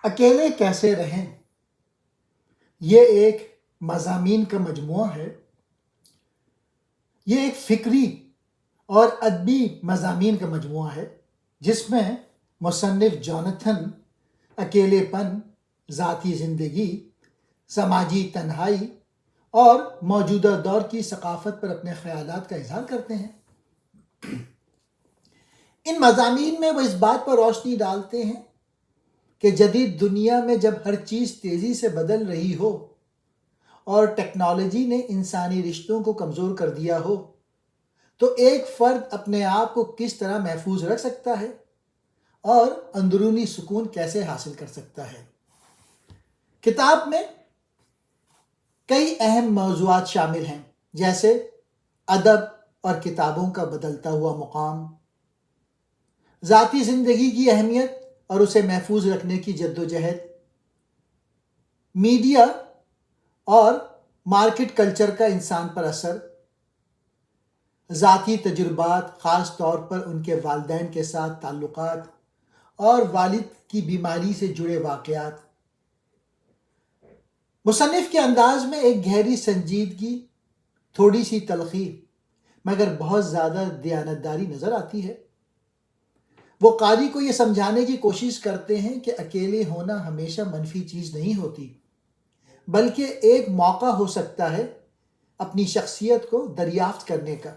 اکیلے کیسے رہیں؟ یہ ایک مضامین کا مجموعہ ہے۔ یہ ایک فکری اور ادبی مضامین کا مجموعہ ہے جس میں مصنف جوناتھن اکیلے پن، ذاتی زندگی، سماجی تنہائی اور موجودہ دور کی ثقافت پر اپنے خیالات کا اظہار کرتے ہیں۔ ان مضامین میں وہ اس بات پر روشنی ڈالتے ہیں کہ جدید دنیا میں جب ہر چیز تیزی سے بدل رہی ہو اور ٹیکنالوجی نے انسانی رشتوں کو کمزور کر دیا ہو تو ایک فرد اپنے آپ کو کس طرح محفوظ رکھ سکتا ہے اور اندرونی سکون کیسے حاصل کر سکتا ہے۔ کتاب میں کئی اہم موضوعات شامل ہیں، جیسے ادب اور کتابوں کا بدلتا ہوا مقام، ذاتی زندگی کی اہمیت اور اسے محفوظ رکھنے کی جدوجہد، میڈیا اور مارکیٹ کلچر کا انسان پر اثر، ذاتی تجربات خاص طور پر ان کے والدین کے ساتھ تعلقات اور والد کی بیماری سے جڑے واقعات۔ مصنف کے انداز میں ایک گہری سنجیدگی، تھوڑی سی تلخی مگر بہت زیادہ دیانتداری نظر آتی ہے۔ وہ قاری کو یہ سمجھانے کی کوشش کرتے ہیں کہ اکیلے ہونا ہمیشہ منفی چیز نہیں ہوتی، بلکہ ایک موقع ہو سکتا ہے اپنی شخصیت کو دریافت کرنے کا۔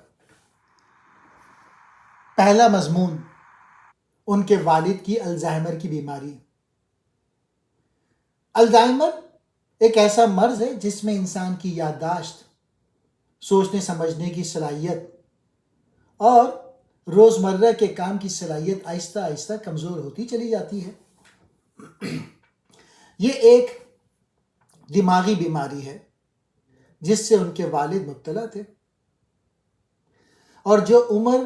پہلا مضمون، ان کے والد کی الزائمر کی بیماری۔ الزائمر ایک ایسا مرض ہے جس میں انسان کی یادداشت، سوچنے سمجھنے کی صلاحیت اور روزمرہ کے کام کی صلاحیت آہستہ آہستہ کمزور ہوتی چلی جاتی ہے۔ یہ ایک دماغی بیماری ہے جس سے ان کے والد مبتلا تھے اور جو عمر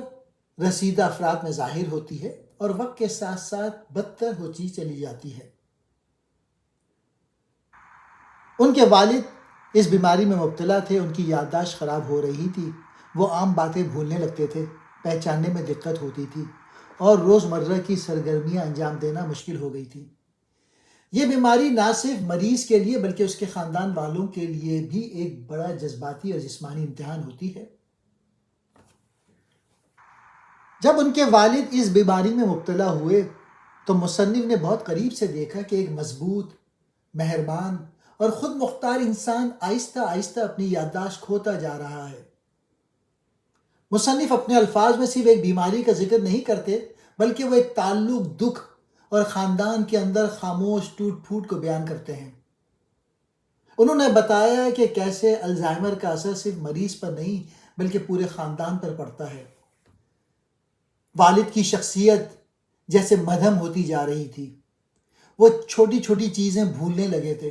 رسیدہ افراد میں ظاہر ہوتی ہے اور وقت کے ساتھ ساتھ بدتر ہوتی چلی جاتی ہے۔ ان کے والد اس بیماری میں مبتلا تھے، ان کی یادداشت خراب ہو رہی تھی، وہ عام باتیں بھولنے لگتے تھے، پہچاننے میں دقت ہوتی تھی اور روزمرہ کی سرگرمیاں انجام دینا مشکل ہو گئی تھی۔ یہ بیماری نہ صرف مریض کے لیے بلکہ اس کے خاندان والوں کے لیے بھی ایک بڑا جذباتی اور جسمانی امتحان ہوتی ہے۔ جب ان کے والد اس بیماری میں مبتلا ہوئے تو مصنف نے بہت قریب سے دیکھا کہ ایک مضبوط، مہربان اور خود مختار انسان آہستہ آہستہ اپنی یادداشت کھوتا جا رہا ہے۔ مصنف اپنے الفاظ میں صرف ایک بیماری کا ذکر نہیں کرتے بلکہ وہ ایک تعلق، دکھ اور خاندان کے اندر خاموش ٹوٹ پھوٹ کو بیان کرتے ہیں۔ انہوں نے بتایا کہ کیسے الزائمر کا اثر صرف مریض پر نہیں بلکہ پورے خاندان پر پڑتا ہے۔ والد کی شخصیت جیسے مدھم ہوتی جا رہی تھی، وہ چھوٹی چھوٹی چیزیں بھولنے لگے تھے،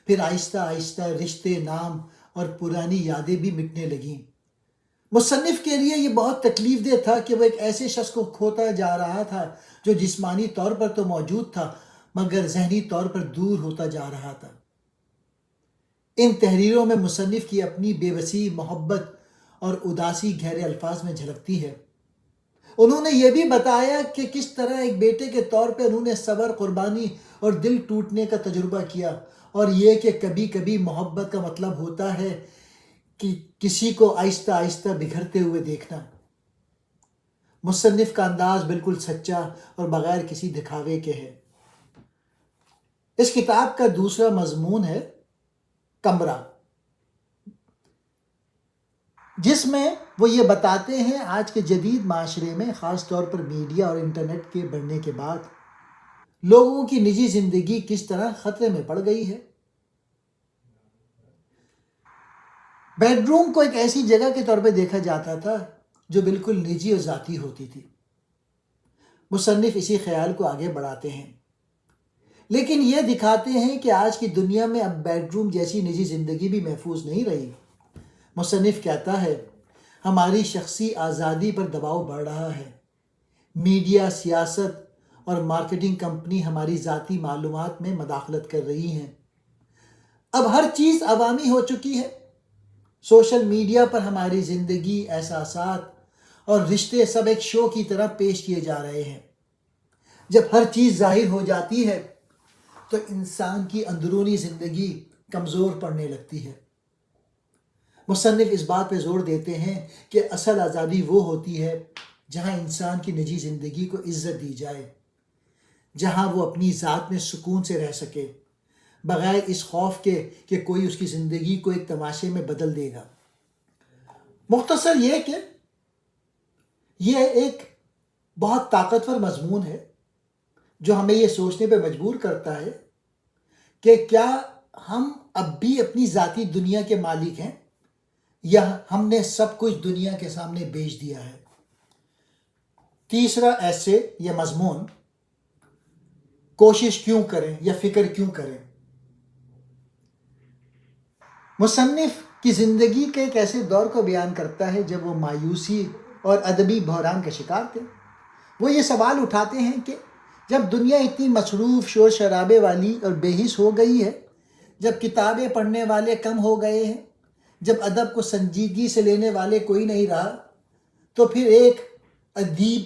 پھر آہستہ آہستہ رشتے، نام اور پرانی یادیں بھی مٹنے لگیں۔ مصنف کے لیے یہ بہت تکلیف دہ تھا کہ وہ ایک ایسے شخص کو کھوتا جا رہا تھا جو جسمانی طور پر تو موجود تھا مگر ذہنی طور پر دور ہوتا جا رہا تھا۔ ان تحریروں میں مصنف کی اپنی بے بسی، محبت اور اداسی گہرے الفاظ میں جھلکتی ہے۔ انہوں نے یہ بھی بتایا کہ کس طرح ایک بیٹے کے طور پہ انہوں نے صبر، قربانی اور دل ٹوٹنے کا تجربہ کیا، اور یہ کہ کبھی کبھی محبت کا مطلب ہوتا ہے کہ کسی کو آہستہ آہستہ بگھرتے ہوئے دیکھنا۔ مصنف کا انداز بالکل سچا اور بغیر کسی دکھاوے کے ہے۔ اس کتاب کا دوسرا مضمون ہے کمرہ، جس میں وہ یہ بتاتے ہیں آج کے جدید معاشرے میں، خاص طور پر میڈیا اور انٹرنیٹ کے بڑھنے کے بعد، لوگوں کی نجی زندگی کس طرح خطرے میں پڑ گئی ہے۔ بیڈ روم کو ایک ایسی جگہ کے طور پہ دیکھا جاتا تھا جو بالکل نجی اور ذاتی ہوتی تھی۔ مصنف اسی خیال کو آگے بڑھاتے ہیں، لیکن یہ دکھاتے ہیں کہ آج کی دنیا میں اب بیڈ روم جیسی نجی زندگی بھی محفوظ نہیں رہی۔ مصنف کہتا ہے، ہماری شخصی آزادی پر دباؤ بڑھ رہا ہے۔ میڈیا، سیاست اور مارکیٹنگ کمپنی ہماری ذاتی معلومات میں مداخلت کر رہی ہیں۔ اب ہر چیز عوامی ہو چکی ہے۔ سوشل میڈیا پر ہماری زندگی، احساسات اور رشتے سب ایک شو کی طرح پیش کیے جا رہے ہیں۔ جب ہر چیز ظاہر ہو جاتی ہے تو انسان کی اندرونی زندگی کمزور پڑنے لگتی ہے۔ مصنف اس بات پہ زور دیتے ہیں کہ اصل آزادی وہ ہوتی ہے جہاں انسان کی نجی زندگی کو عزت دی جائے، جہاں وہ اپنی ذات میں سکون سے رہ سکے، بغیر اس خوف کے کہ کوئی اس کی زندگی کو ایک تماشے میں بدل دے گا۔ مختصر یہ کہ یہ ایک بہت طاقتور مضمون ہے جو ہمیں یہ سوچنے پہ مجبور کرتا ہے کہ کیا ہم اب بھی اپنی ذاتی دنیا کے مالک ہیں یا ہم نے سب کچھ دنیا کے سامنے بیچ دیا ہے۔ تیسرا ایسے یا مضمون، کوشش کیوں کریں یا فکر کیوں کریں۔ مصنف کی زندگی کے ایک ایسے دور کو بیان کرتا ہے جب وہ مایوسی اور ادبی بحران کا شکار تھے۔ وہ یہ سوال اٹھاتے ہیں کہ جب دنیا اتنی مصروف شور شرابے والی اور بے حس ہو گئی ہے، جب کتابیں پڑھنے والے کم ہو گئے ہیں، جب ادب کو سنجیدگی سے لینے والے کوئی نہیں رہا، تو پھر ایک ادیب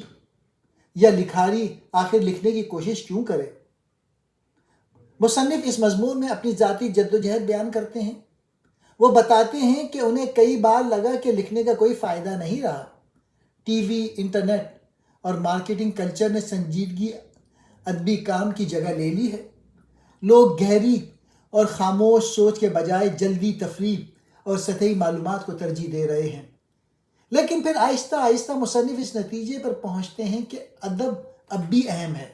یا لکھاری آخر لکھنے کی کوشش کیوں کرے۔ مصنف اس مضمون میں اپنی ذاتی جدوجہد بیان کرتے ہیں۔ وہ بتاتے ہیں کہ انہیں کئی بار لگا کہ لکھنے کا کوئی فائدہ نہیں رہا۔ ٹی وی، انٹرنیٹ اور مارکیٹنگ کلچر نے سنجیدگی ادبی کام کی جگہ لے لی ہے۔ لوگ گہری اور خاموش سوچ کے بجائے جلدی تفریح اور سطحی معلومات کو ترجیح دے رہے ہیں۔ لیکن پھر آہستہ آہستہ مصنف اس نتیجے پر پہنچتے ہیں کہ ادب اب بھی اہم ہے۔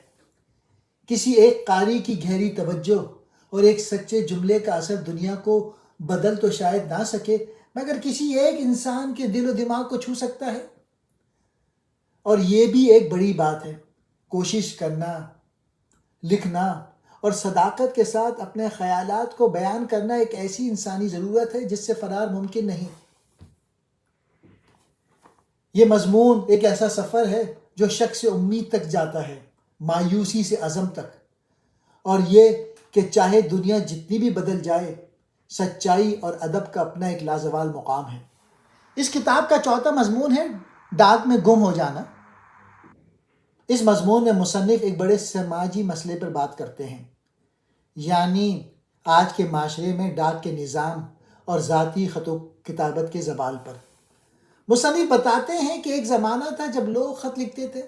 کسی ایک قاری کی گہری توجہ اور ایک سچے جملے کا اثر دنیا کو بدل تو شاید نہ سکے، مگر کسی ایک انسان کے دل و دماغ کو چھو سکتا ہے۔ اور یہ بھی ایک بڑی بات ہے۔ کوشش کرنا، لکھنا اور صداقت کے ساتھ اپنے خیالات کو بیان کرنا ایک ایسی انسانی ضرورت ہے جس سے فرار ممکن نہیں۔ یہ مضمون ایک ایسا سفر ہے جو شک سے امید تک جاتا ہے، مایوسی سے عزم تک، اور یہ کہ چاہے دنیا جتنی بھی بدل جائے، سچائی اور ادب کا اپنا ایک لازوال مقام ہے۔ اس کتاب کا چوتھا مضمون ہے ڈاک میں گم ہو جانا۔ اس مضمون میں مصنف ایک بڑے سماجی مسئلے پر بات کرتے ہیں، یعنی آج کے معاشرے میں ڈاک کے نظام اور ذاتی خط و کتابت کے زوال پر۔ مصنف بتاتے ہیں کہ ایک زمانہ تھا جب لوگ خط لکھتے تھے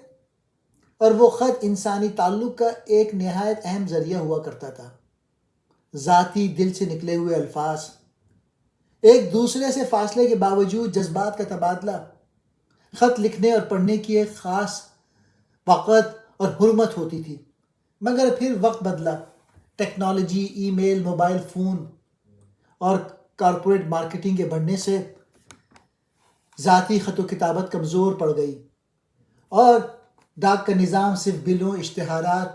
اور وہ خط انسانی تعلق کا ایک نہایت اہم ذریعہ ہوا کرتا تھا۔ ذاتی دل سے نکلے ہوئے الفاظ، ایک دوسرے سے فاصلے کے باوجود جذبات کا تبادلہ، خط لکھنے اور پڑھنے کی ایک خاص وقت اور حرمت ہوتی تھی۔ مگر پھر وقت بدلا، ٹیکنالوجی، ای میل، موبائل فون اور کارپوریٹ مارکیٹنگ کے بڑھنے سے ذاتی خط و کتابت کمزور پڑ گئی اور ڈاک کا نظام صرف بلوں، اشتہارات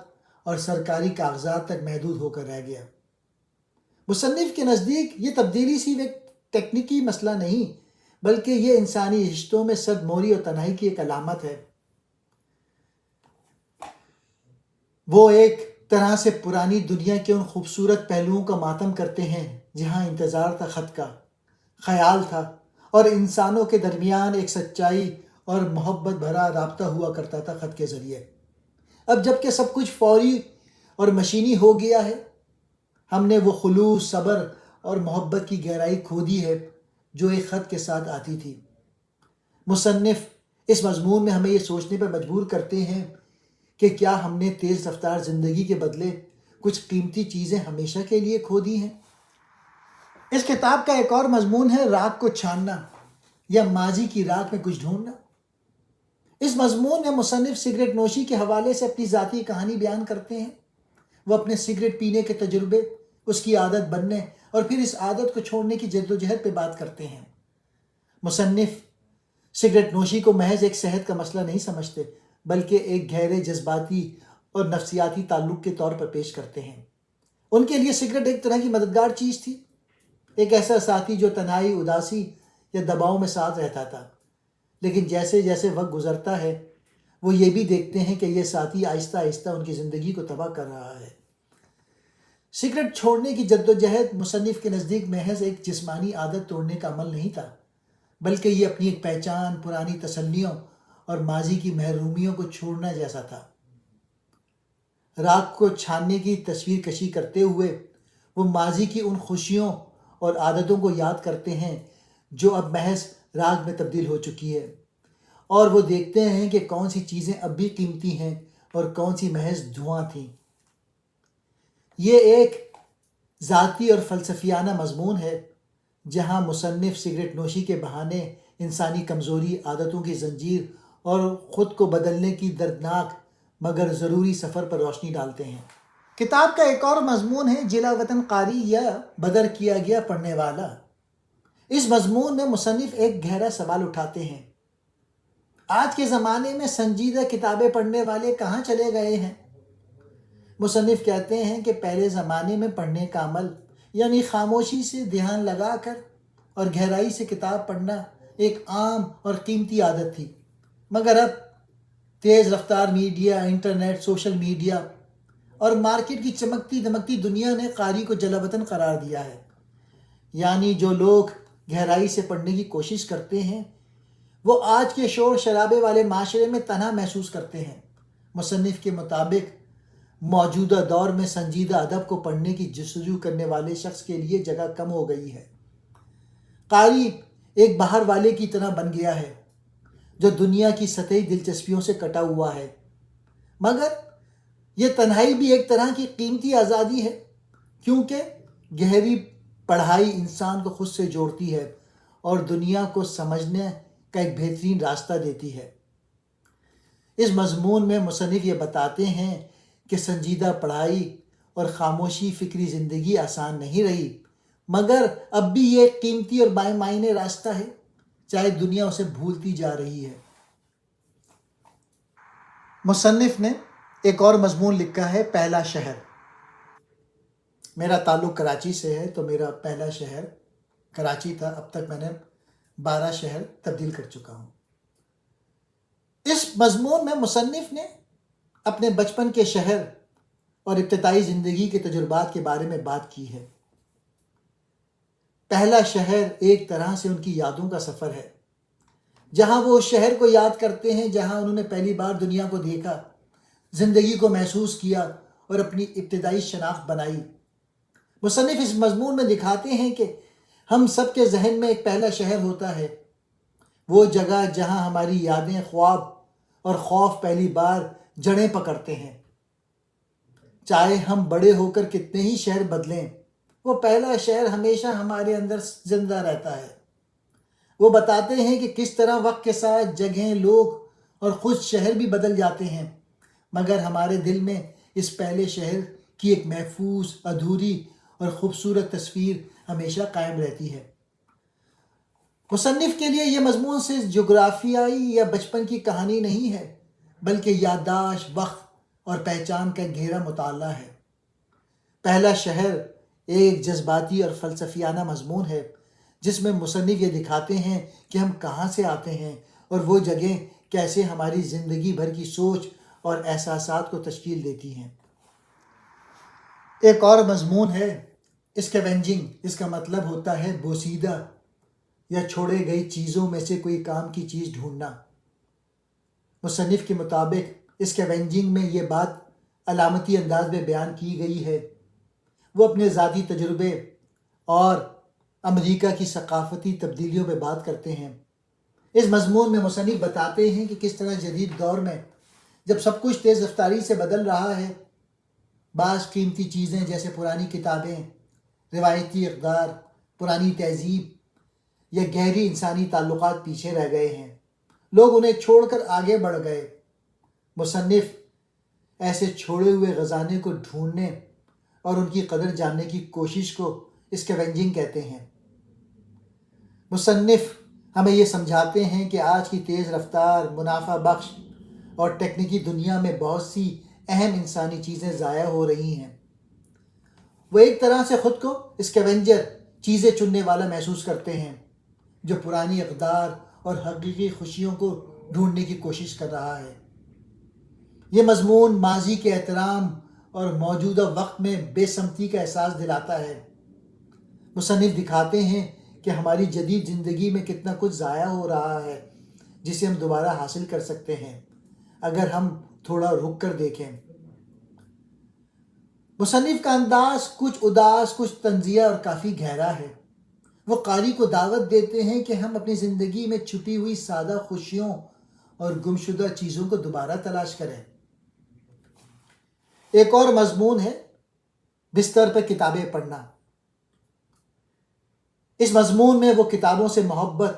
اور سرکاری کاغذات تک محدود ہو کر رہ گیا۔ مصنف کے نزدیک یہ تبدیلی صرف ایک ٹیکنیکی مسئلہ نہیں، بلکہ یہ انسانی رشتوں میں صد موری اور تنہائی کی ایک علامت ہے۔ وہ ایک طرح سے پرانی دنیا کے ان خوبصورت پہلوؤں کا ماتم کرتے ہیں جہاں انتظار تھا خط کا، خیال تھا اور انسانوں کے درمیان ایک سچائی اور محبت بھرا رابطہ ہوا کرتا تھا خط کے ذریعے۔ اب جب کہ سب کچھ فوری اور مشینی ہو گیا ہے، ہم نے وہ خلوص، صبر اور محبت کی گہرائی کھو دی ہے جو ایک خط کے ساتھ آتی تھی۔ مصنف اس مضمون میں ہمیں یہ سوچنے پر مجبور کرتے ہیں کہ کیا ہم نے تیز رفتار زندگی کے بدلے کچھ قیمتی چیزیں ہمیشہ کے لیے کھو دی ہیں۔ اس کتاب کا ایک اور مضمون ہے راک کو چھاننا یا ماضی کی راک میں کچھ ڈھونڈنا۔ اس مضمون میں مصنف سگریٹ نوشی کے حوالے سے اپنی ذاتی کہانی بیان کرتے ہیں۔ وہ اپنے سگریٹ پینے کے تجربے، اس کی عادت بننے اور پھر اس عادت کو چھوڑنے کی جدوجہد پہ بات کرتے ہیں۔ مصنف سگریٹ نوشی کو محض ایک صحت کا مسئلہ نہیں سمجھتے، بلکہ ایک گہرے جذباتی اور نفسیاتی تعلق کے طور پر پیش کرتے ہیں۔ ان کے لیے سگریٹ ایک طرح کی مددگار چیز تھی، ایک ایسا ساتھی جو تنہائی، اداسی یا دباؤ میں ساتھ رہتا تھا۔ لیکن جیسے جیسے وقت گزرتا ہے، وہ یہ بھی دیکھتے ہیں کہ یہ ساتھی آہستہ آہستہ ان کی زندگی کو تباہ کر رہا ہے۔ سگریٹ چھوڑنے کی جدوجہد مصنف کے نزدیک محض ایک جسمانی عادت توڑنے کا عمل نہیں تھا، بلکہ یہ اپنی ایک پہچان، پرانی تسلیوں اور ماضی کی محرومیوں کو چھوڑنا جیسا تھا۔ راگ کو چھاننے کی تصویر کشی کرتے ہوئے وہ ماضی کی ان خوشیوں اور عادتوں کو یاد کرتے ہیں جو اب محض راگ میں تبدیل ہو چکی ہے، اور وہ دیکھتے ہیں کہ کون سی چیزیں اب بھی قیمتی ہیں اور کون سی محض دھواں تھیں۔ یہ ایک ذاتی اور فلسفیانہ مضمون ہے جہاں مصنف سگریٹ نوشی کے بہانے انسانی کمزوری، عادتوں کی زنجیر اور خود کو بدلنے کی دردناک مگر ضروری سفر پر روشنی ڈالتے ہیں۔ کتاب کا ایک اور مضمون ہے جلا وطن قاری یا بدر کیا گیا پڑھنے والا۔ اس مضمون میں مصنف ایک گہرا سوال اٹھاتے ہیں، آج کے زمانے میں سنجیدہ کتابیں پڑھنے والے کہاں چلے گئے ہیں؟ مصنف کہتے ہیں کہ پہلے زمانے میں پڑھنے کا عمل یعنی خاموشی سے دھیان لگا کر اور گہرائی سے کتاب پڑھنا ایک عام اور قیمتی عادت تھی، مگر اب تیز رفتار میڈیا، انٹرنیٹ، سوشل میڈیا اور مارکیٹ کی چمکتی دمکتی دنیا نے قاری کو جلا وطن قرار دیا ہے۔ یعنی جو لوگ گہرائی سے پڑھنے کی کوشش کرتے ہیں وہ آج کے شور شرابے والے معاشرے میں تنہا محسوس کرتے ہیں۔ مصنف کے مطابق موجودہ دور میں سنجیدہ ادب کو پڑھنے کی جستجو کرنے والے شخص کے لیے جگہ کم ہو گئی ہے۔ قاری ایک باہر والے کی طرح بن گیا ہے جو دنیا کی سطحی دلچسپیوں سے کٹا ہوا ہے، مگر یہ تنہائی بھی ایک طرح کی قیمتی آزادی ہے، کیونکہ گہری پڑھائی انسان کو خود سے جوڑتی ہے اور دنیا کو سمجھنے کا ایک بہترین راستہ دیتی ہے۔ اس مضمون میں مصنف یہ بتاتے ہیں کہ سنجیدہ پڑھائی اور خاموشی فکری زندگی آسان نہیں رہی، مگر اب بھی یہ ایک قیمتی اور بامعنی راستہ ہے، چاہے دنیا اسے بھولتی جا رہی ہے۔ مصنف نے ایک اور مضمون لکھا ہے، پہلا شہر۔ میرا تعلق کراچی سے ہے تو میرا پہلا شہر کراچی تھا، اب تک میں نے 12 شہر تبدیل کر چکا ہوں۔ اس مضمون میں مصنف نے اپنے بچپن کے شہر اور ابتدائی زندگی کے تجربات کے بارے میں بات کی ہے۔ پہلا شہر ایک طرح سے ان کی یادوں کا سفر ہے، جہاں وہ اس شہر کو یاد کرتے ہیں جہاں انہوں نے پہلی بار دنیا کو دیکھا، زندگی کو محسوس کیا اور اپنی ابتدائی شناخت بنائی۔ مصنف اس مضمون میں دکھاتے ہیں کہ ہم سب کے ذہن میں ایک پہلا شہر ہوتا ہے، وہ جگہ جہاں ہماری یادیں، خواب اور خوف پہلی بار جڑیں پکڑتے ہیں۔ چاہے ہم بڑے ہو کر کتنے ہی شہر بدلیں، وہ پہلا شہر ہمیشہ ہمارے اندر زندہ رہتا ہے۔ وہ بتاتے ہیں کہ کس طرح وقت کے ساتھ جگہیں، لوگ اور خود شہر بھی بدل جاتے ہیں، مگر ہمارے دل میں اس پہلے شہر کی ایک محفوظ، ادھوری اور خوبصورت تصویر ہمیشہ قائم رہتی ہے۔ مصنف کے لیے یہ مضمون صرف جغرافیائی یا بچپن کی کہانی نہیں ہے، بلکہ یادداشت، وقت اور پہچان کا ایک گہرا مطالعہ ہے۔ پہلا شہر ایک جذباتی اور فلسفیانہ مضمون ہے جس میں مصنف یہ دکھاتے ہیں کہ ہم کہاں سے آتے ہیں اور وہ جگہیں کیسے ہماری زندگی بھر کی سوچ اور احساسات کو تشکیل دیتی ہیں۔ ایک اور مضمون ہے اسکیونجنگ۔ اس کا مطلب ہوتا ہے بوسیدہ یا چھوڑے گئی چیزوں میں سے کوئی کام کی چیز ڈھونڈنا۔ مصنف کے مطابق اسکیونجنگ میں یہ بات علامتی انداز میں بیان کی گئی ہے۔ وہ اپنے ذاتی تجربے اور امریکہ کی ثقافتی تبدیلیوں پہ بات کرتے ہیں۔ اس مضمون میں مصنف بتاتے ہیں کہ کس طرح جدید دور میں جب سب کچھ تیز رفتاری سے بدل رہا ہے، بعض قیمتی چیزیں جیسے پرانی کتابیں، روایتی اقدار، پرانی تہذیب یا گہری انسانی تعلقات پیچھے رہ گئے ہیں، لوگ انہیں چھوڑ کر آگے بڑھ گئے۔ مصنف ایسے چھوڑے ہوئے خزانے کو ڈھونڈنے اور ان کی قدر جاننے کی کوشش کو اسکیونجنگ کہتے ہیں۔ مصنف ہمیں یہ سمجھاتے ہیں کہ آج کی تیز رفتار، منافع بخش اور تکنیکی دنیا میں بہت سی اہم انسانی چیزیں ضائع ہو رہی ہیں۔ وہ ایک طرح سے خود کو اسکیونجر، چیزیں چننے والا محسوس کرتے ہیں جو پرانی اقدار اور حقیقی خوشیوں کو ڈھونڈنے کی کوشش کر رہا ہے۔ یہ مضمون ماضی کے احترام اور موجودہ وقت میں بے سمتی کا احساس دلاتا ہے۔ مصنف دکھاتے ہیں کہ ہماری جدید زندگی میں کتنا کچھ ضائع ہو رہا ہے جسے ہم دوبارہ حاصل کر سکتے ہیں اگر ہم تھوڑا رک کر دیکھیں۔ مصنف کا انداز کچھ اداس، کچھ طنزیہ اور کافی گہرا ہے۔ وہ قاری کو دعوت دیتے ہیں کہ ہم اپنی زندگی میں چھپی ہوئی سادہ خوشیوں اور گمشدہ چیزوں کو دوبارہ تلاش کریں۔ ایک اور مضمون ہے بستر پر کتابیں پڑھنا۔ اس مضمون میں وہ کتابوں سے محبت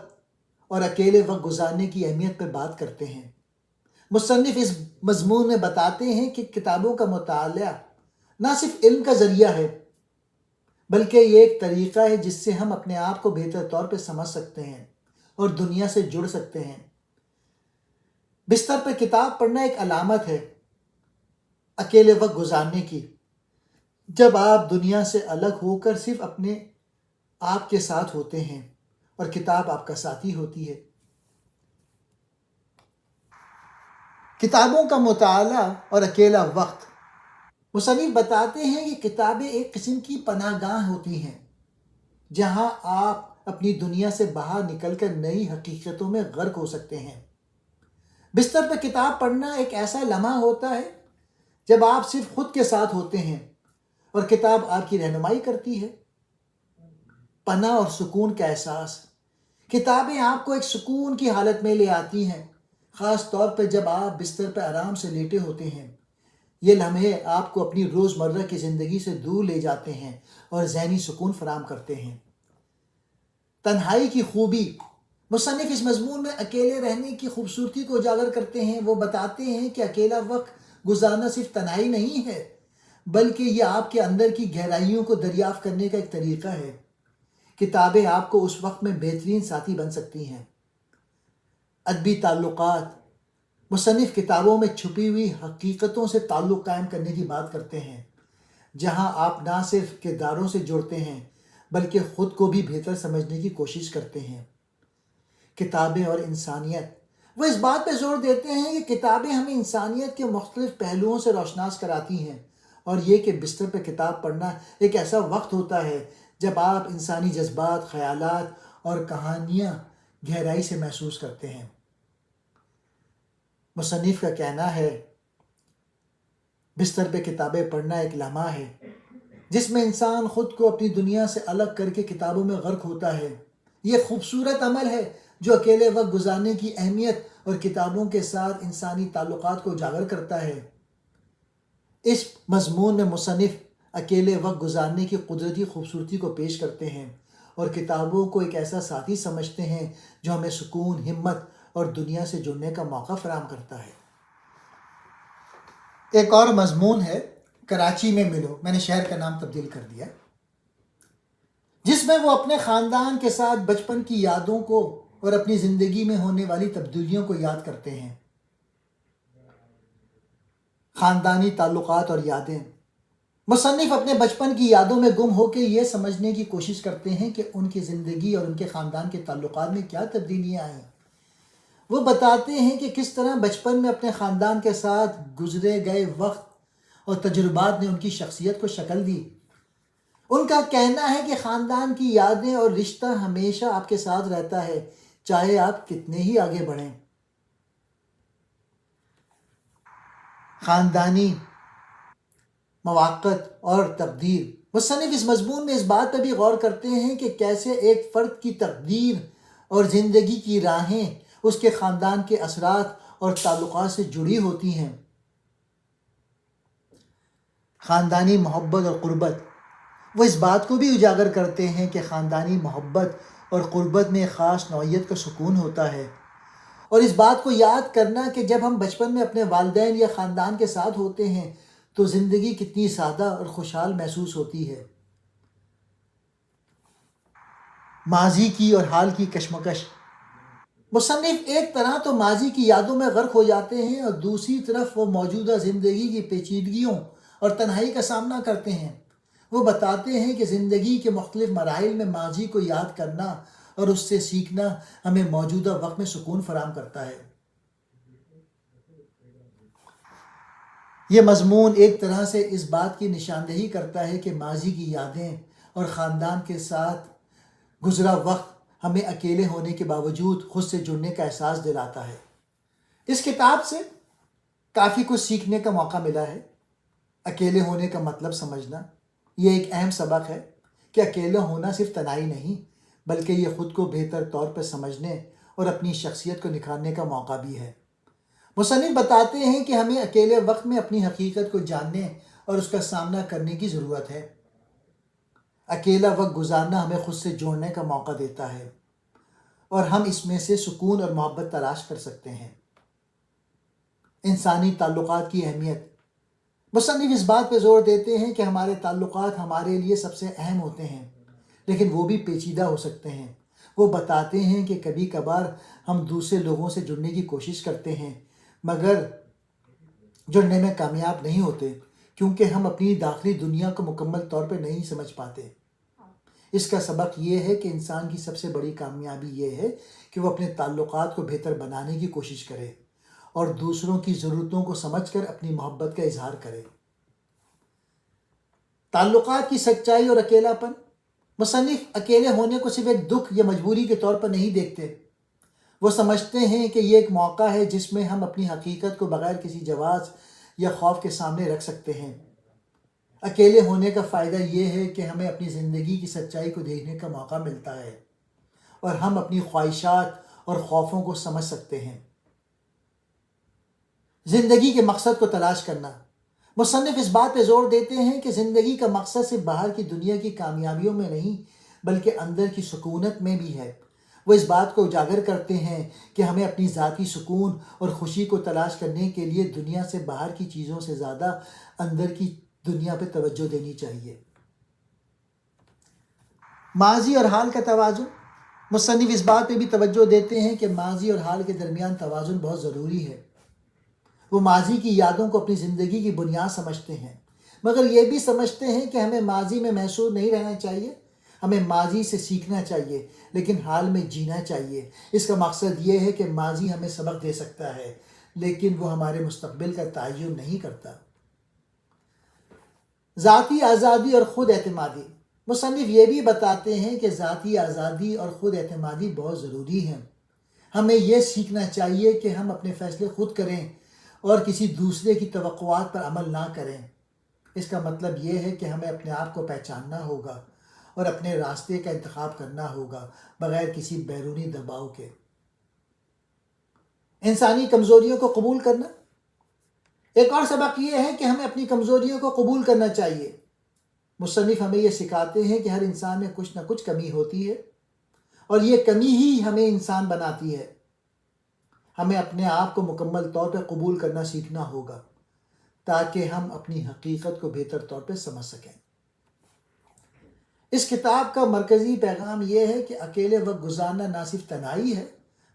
اور اکیلے وقت گزارنے کی اہمیت پر بات کرتے ہیں۔ مصنف اس مضمون میں بتاتے ہیں کہ کتابوں کا مطالعہ نہ صرف علم کا ذریعہ ہے، بلکہ یہ ایک طریقہ ہے جس سے ہم اپنے آپ کو بہتر طور پہ سمجھ سکتے ہیں اور دنیا سے جڑ سکتے ہیں۔ بستر پر کتاب پڑھنا ایک علامت ہے اکیلے وقت گزارنے کی، جب آپ دنیا سے الگ ہو کر صرف اپنے آپ کے ساتھ ہوتے ہیں اور کتاب آپ کا ساتھی ہوتی ہے۔ کتابوں کا مطالعہ اور اکیلا وقت۔ مصنف بتاتے ہیں کہ کتابیں ایک قسم کی پناہ گاہ ہوتی ہیں جہاں آپ اپنی دنیا سے باہر نکل کر نئی حقیقتوں میں غرق ہو سکتے ہیں۔ بستر پر کتاب پڑھنا ایک ایسا لمحہ ہوتا ہے جب آپ صرف خود کے ساتھ ہوتے ہیں اور کتاب آپ کی رہنمائی کرتی ہے۔ پناہ اور سکون کا احساس۔ کتابیں آپ کو ایک سکون کی حالت میں لے آتی ہیں، خاص طور پر جب آپ بستر پر آرام سے لیٹے ہوتے ہیں۔ یہ لمحے آپ کو اپنی روزمرہ کی زندگی سے دور لے جاتے ہیں اور ذہنی سکون فراہم کرتے ہیں۔ تنہائی کی خوبی۔ مصنف اس مضمون میں اکیلے رہنے کی خوبصورتی کو اجاگر کرتے ہیں۔ وہ بتاتے ہیں کہ اکیلا وقت گزارنا صرف تنہائی نہیں ہے، بلکہ یہ آپ کے اندر کی گہرائیوں کو دریافت کرنے کا ایک طریقہ ہے۔ کتابیں آپ کو اس وقت میں بہترین ساتھی بن سکتی ہیں۔ ادبی تعلقات۔ مصنف کتابوں میں چھپی ہوئی حقیقتوں سے تعلق قائم کرنے کی بات کرتے ہیں، جہاں آپ نہ صرف کرداروں سے جڑتے ہیں بلکہ خود کو بھی بہتر سمجھنے کی کوشش کرتے ہیں۔ کتابیں اور انسانیت۔ وہ اس بات پہ زور دیتے ہیں کہ کتابیں ہمیں انسانیت کے مختلف پہلوؤں سے روشناس کراتی ہیں، اور یہ کہ بستر پہ کتاب پڑھنا ایک ایسا وقت ہوتا ہے جب آپ انسانی جذبات، خیالات اور کہانیاں گہرائی سے محسوس کرتے ہیں۔ مصنف کا کہنا ہے بستر پہ کتابیں پڑھنا ایک لمحہ ہے جس میں انسان خود کو اپنی دنیا سے الگ کر کے کتابوں میں غرق ہوتا ہے۔ یہ خوبصورت عمل ہے جو اکیلے وقت گزارنے کی اہمیت اور کتابوں کے ساتھ انسانی تعلقات کو اجاگر کرتا ہے۔ اس مضمون میں مصنف اکیلے وقت گزارنے کی قدرتی خوبصورتی کو پیش کرتے ہیں اور کتابوں کو ایک ایسا ساتھی سمجھتے ہیں جو ہمیں سکون، ہمت اور دنیا سے جڑنے کا موقع فراہم کرتا ہے۔ ایک اور مضمون ہے کراچی میں ملو، میں نے شہر کا نام تبدیل کر دیا، جس میں وہ اپنے خاندان کے ساتھ بچپن کی یادوں کو اور اپنی زندگی میں ہونے والی تبدیلیوں کو یاد کرتے ہیں۔ خاندانی تعلقات اور یادیں۔ مصنف اپنے بچپن کی یادوں میں گم ہو کے یہ سمجھنے کی کوشش کرتے ہیں کہ ان کی زندگی اور ان کے خاندان کے تعلقات میں کیا تبدیلیاں آئیں۔ وہ بتاتے ہیں کہ کس طرح بچپن میں اپنے خاندان کے ساتھ گزرے گئے وقت اور تجربات نے ان کی شخصیت کو شکل دی۔ ان کا کہنا ہے کہ خاندان کی یادیں اور رشتہ ہمیشہ آپ کے ساتھ رہتا ہے، چاہے آپ کتنے ہی آگے بڑھیں۔ خاندانی مواقع اور تقدیر۔ مصنف اس مضمون میں اس بات پر بھی غور کرتے ہیں کہ کیسے ایک فرد کی تقدیر اور زندگی کی راہیں اس کے خاندان کے اثرات اور تعلقات سے جڑی ہوتی ہیں۔ خاندانی محبت اور قربت۔ وہ اس بات کو بھی اجاگر کرتے ہیں کہ خاندانی محبت اور قربت میں ایک خاص نوعیت کا سکون ہوتا ہے، اور اس بات کو یاد کرنا کہ جب ہم بچپن میں اپنے والدین یا خاندان کے ساتھ ہوتے ہیں تو زندگی کتنی سادہ اور خوشحال محسوس ہوتی ہے۔ ماضی کی اور حال کی کشمکش۔ مصنف ایک طرح تو ماضی کی یادوں میں غرق ہو جاتے ہیں اور دوسری طرف وہ موجودہ زندگی کی پیچیدگیوں اور تنہائی کا سامنا کرتے ہیں۔ وہ بتاتے ہیں کہ زندگی کے مختلف مراحل میں ماضی کو یاد کرنا اور اس سے سیکھنا ہمیں موجودہ وقت میں سکون فراہم کرتا ہے۔ یہ مضمون ایک طرح سے اس بات کی نشاندہی کرتا ہے کہ ماضی کی یادیں اور خاندان کے ساتھ گزرا وقت ہمیں اکیلے ہونے کے باوجود خود سے جڑنے کا احساس دلاتا ہے۔ اس کتاب سے کافی کچھ سیکھنے کا موقع ملا ہے۔ اکیلے ہونے کا مطلب سمجھنا، یہ ایک اہم سبق ہے کہ اکیلا ہونا صرف تنہائی نہیں، بلکہ یہ خود کو بہتر طور پر سمجھنے اور اپنی شخصیت کو نکھارنے کا موقع بھی ہے۔ مصنف بتاتے ہیں کہ ہمیں اکیلے وقت میں اپنی حقیقت کو جاننے اور اس کا سامنا کرنے کی ضرورت ہے۔ اکیلا وقت گزارنا ہمیں خود سے جوڑنے کا موقع دیتا ہے اور ہم اس میں سے سکون اور محبت تلاش کر سکتے ہیں۔ انسانی تعلقات کی اہمیت۔ مصنف اس بات پہ زور دیتے ہیں کہ ہمارے تعلقات ہمارے لیے سب سے اہم ہوتے ہیں، لیکن وہ بھی پیچیدہ ہو سکتے ہیں۔ وہ بتاتے ہیں کہ کبھی کبھار ہم دوسرے لوگوں سے جڑنے کی کوشش کرتے ہیں مگر جڑنے میں کامیاب نہیں ہوتے، کیونکہ ہم اپنی داخلی دنیا کو مکمل طور پر نہیں سمجھ پاتے۔ اس کا سبق یہ ہے کہ انسان کی سب سے بڑی کامیابی یہ ہے کہ وہ اپنے تعلقات کو بہتر بنانے کی کوشش کرے اور دوسروں کی ضرورتوں کو سمجھ کر اپنی محبت کا اظہار کرے۔ تعلقات کی سچائی اور اکیلا پن۔ مصنف اکیلے ہونے کو صرف ایک دکھ یا مجبوری کے طور پر نہیں دیکھتے۔ وہ سمجھتے ہیں کہ یہ ایک موقع ہے جس میں ہم اپنی حقیقت کو بغیر کسی جواز یا خوف کے سامنے رکھ سکتے ہیں۔ اکیلے ہونے کا فائدہ یہ ہے کہ ہمیں اپنی زندگی کی سچائی کو دیکھنے کا موقع ملتا ہے اور ہم اپنی خواہشات اور خوفوں کو سمجھ سکتے ہیں۔ زندگی کے مقصد کو تلاش کرنا۔ مصنف اس بات پہ زور دیتے ہیں کہ زندگی کا مقصد صرف باہر کی دنیا کی کامیابیوں میں نہیں بلکہ اندر کی سکونت میں بھی ہے۔ وہ اس بات کو اجاگر کرتے ہیں کہ ہمیں اپنی ذاتی سکون اور خوشی کو تلاش کرنے کے لیے دنیا سے باہر کی چیزوں سے زیادہ اندر کی دنیا پہ توجہ دینی چاہیے۔ ماضی اور حال کا توازن۔ مصنف اس بات پہ بھی توجہ دیتے ہیں کہ ماضی اور حال کے درمیان توازن بہت ضروری ہے۔ وہ ماضی کی یادوں کو اپنی زندگی کی بنیاد سمجھتے ہیں، مگر یہ بھی سمجھتے ہیں کہ ہمیں ماضی میں محصور نہیں رہنا چاہیے۔ ہمیں ماضی سے سیکھنا چاہیے لیکن حال میں جینا چاہیے۔ اس کا مقصد یہ ہے کہ ماضی ہمیں سبق دے سکتا ہے لیکن وہ ہمارے مستقبل کا تعین نہیں کرتا۔ ذاتی آزادی اور خود اعتمادی۔ مصنف یہ بھی بتاتے ہیں کہ ذاتی آزادی اور خود اعتمادی بہت ضروری ہیں۔ ہمیں یہ سیکھنا چاہیے کہ ہم اپنے فیصلے خود کریں اور کسی دوسرے کی توقعات پر عمل نہ کریں۔ اس کا مطلب یہ ہے کہ ہمیں اپنے آپ کو پہچاننا ہوگا اور اپنے راستے کا انتخاب کرنا ہوگا بغیر کسی بیرونی دباؤ کے۔ انسانی کمزوریوں کو قبول کرنا۔ ایک اور سبق یہ ہے کہ ہمیں اپنی کمزوریوں کو قبول کرنا چاہیے۔ مصنف ہمیں یہ سکھاتے ہیں کہ ہر انسان میں کچھ نہ کچھ کمی ہوتی ہے اور یہ کمی ہی ہمیں انسان بناتی ہے۔ ہمیں اپنے آپ کو مکمل طور پر قبول کرنا سیکھنا ہوگا تاکہ ہم اپنی حقیقت کو بہتر طور پر سمجھ سکیں۔ اس کتاب کا مرکزی پیغام یہ ہے کہ اکیلے وقت گزارنا نہ صرف تنہائی ہے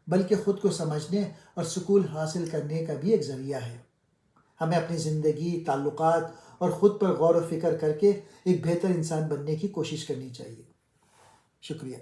بلکہ خود کو سمجھنے اور سکون حاصل کرنے کا بھی ایک ذریعہ ہے۔ ہمیں اپنی زندگی، تعلقات اور خود پر غور و فکر کر کے ایک بہتر انسان بننے کی کوشش کرنی چاہیے۔ شکریہ۔